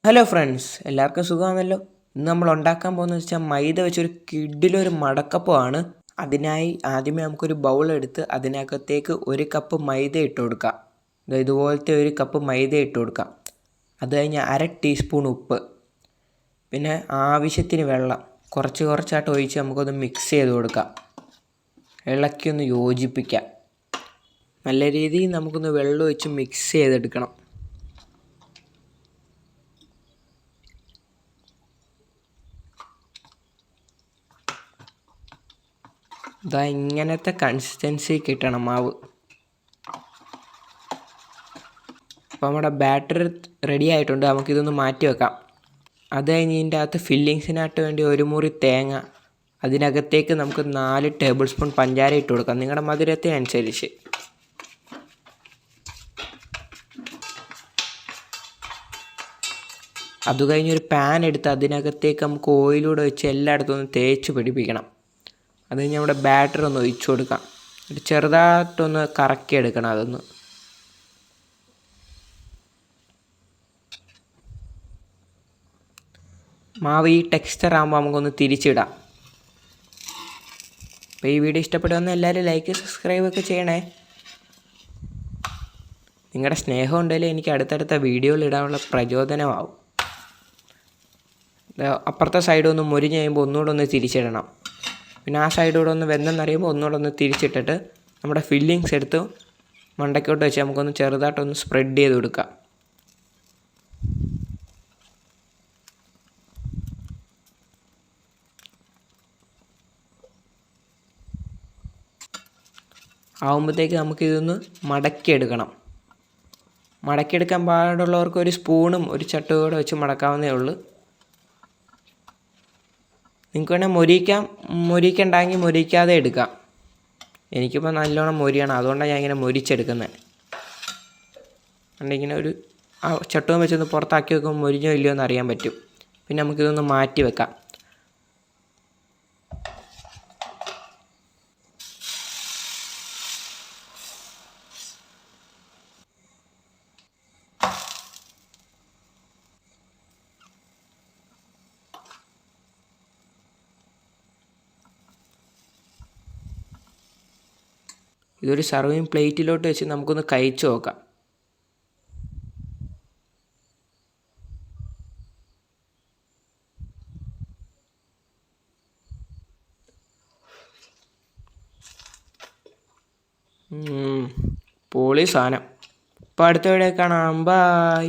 Hello friends, എല്ലാവർക്കും സുഖമാണല്ലോ. ഇന്ന് നമ്മൾ ഉണ്ടാക്കാൻ പോകുന്നത് വെച്ചാൽ മൈദ വെച്ചൊരു കിഡിലൊരു മടക്കപ്പമാണ്. അതിനായി ആദ്യമേ നമുക്കൊരു ബൗൾ എടുത്ത് അതിനകത്തേക്ക് ഒരു കപ്പ് മൈദ ഇട്ട് കൊടുക്കാം. ഇതുപോലത്തെ ഒരു കപ്പ് മൈദ ഇട്ട് കൊടുക്കാം. അത് കഴിഞ്ഞ് 1/2 ടീസ്പൂൺ ഉപ്പ്, പിന്നെ ആവശ്യത്തിന് വെള്ളം കുറച്ച് കുറച്ചായിട്ട് ഒഴിച്ച് നമുക്കൊന്ന് മിക്സ് ചെയ്ത് കൊടുക്കാം. ഇളക്കി ഒന്ന് യോജിപ്പിക്കാം. നല്ല രീതിയിൽ നമുക്കൊന്ന് വെള്ളം ഒഴിച്ച് മിക്സ് ചെയ്തെടുക്കണം. ഇതാ ഇങ്ങനത്തെ കൺസിസ്റ്റൻസി കിട്ടണം മാവ്. അപ്പോൾ നമ്മുടെ ബാറ്റർ റെഡി ആയിട്ടുണ്ട്. നമുക്കിതൊന്ന് മാറ്റി വെക്കാം. അത് കഴിഞ്ഞ് ഇതിൻ്റെ അകത്ത് ഫില്ലിങ്സിനായിട്ട് വേണ്ടി ഒരു മുറി തേങ്ങ, അതിനകത്തേക്ക് നമുക്ക് 4 ടേബിൾ സ്പൂൺ പഞ്ചാര ഇട്ട് കൊടുക്കാം, നിങ്ങളുടെ മധുരത്തിനനുസരിച്ച്. അത് കഴിഞ്ഞൊരു പാൻ എടുത്ത് അതിനകത്തേക്ക് നമുക്ക് ഓയിലൂടെ വെച്ച് എല്ലായിടത്തും ഒന്ന് തേച്ച് പിടിപ്പിക്കണം. അത് കഴിഞ്ഞ് നമ്മുടെ ബാറ്റർ ഒന്ന് ഒഴിച്ചു കൊടുക്കാം. ഒരു ചെറുതായിട്ടൊന്ന് കറക്കി എടുക്കണം. അതൊന്ന് മാവ് ഈ ടെക്സ്ചർ ആകുമ്പോൾ നമുക്കൊന്ന് തിരിച്ചിടാം. അപ്പോൾ ഈ വീഡിയോ ഇഷ്ടപ്പെടുമെന്ന് എല്ലാവരും ലൈക്ക് സബ്സ്ക്രൈബ് ഒക്കെ ചെയ്യണേ. നിങ്ങളുടെ സ്നേഹം ഉണ്ടെങ്കിൽ എനിക്ക് അടുത്തടുത്ത വീഡിയോകൾ ഇടാനുള്ള പ്രചോദനമാവും. അപ്പുറത്തെ സൈഡ് ഒന്ന് മുരിഞ്ഞ് കഴിയുമ്പോൾ ഒന്നുകൂടെ ഒന്ന് തിരിച്ചിടണം. പിന്നെ ആ സൈഡൂടെ ഒന്ന് വെന്തെന്നറിയുമ്പോൾ ഒന്നുകൂടെ ഒന്ന് തിരിച്ചിട്ടിട്ട് നമ്മുടെ ഫില്ലിങ്സ് എടുത്ത് മണ്ടയ്ക്കോട്ട് വെച്ച് നമുക്കൊന്ന് ചെറുതായിട്ടൊന്ന് സ്പ്രെഡ് ചെയ്ത് കൊടുക്കാം. ആവുമ്പോഴത്തേക്ക് നമുക്കിതൊന്ന് മടക്കിയെടുക്കണം. മടക്കിയെടുക്കാൻ പാടുള്ളവർക്ക് ഒരു സ്പൂണും ഒരു ചട്ടുകൂടെ വെച്ച് മടക്കാവുന്നേ ഉള്ളൂ. നിങ്ങൾക്ക് വേണേൽ മൊരിക്കണ്ടെങ്കിൽ മൊരിക്കാതെ എടുക്കാം. എനിക്കിപ്പോൾ നല്ലോണം മൊരിയണം, അതുകൊണ്ടാണ് ഞാൻ ഇങ്ങനെ മൊരിച്ചെടുക്കുന്നത്. ഇങ്ങനെ ഒരു ചട്ടുകം വെച്ചൊന്ന് പുറത്താക്കി വെക്കുമ്പോൾ മൊരിഞ്ഞോ ഇല്ലയോ എന്ന് അറിയാൻ പറ്റും. പിന്നെ നമുക്കിതൊന്ന് മാറ്റി വെക്കാം. ഇതൊരു സർവിങ് പ്ലേറ്റിലോട്ട് വെച്ച് നമുക്കൊന്ന് കഴിച്ചു നോക്കാം. പൊളി സാധനം. അപ്പോൾ അടുത്ത വീഡിയോ കാണാം. ബൈ.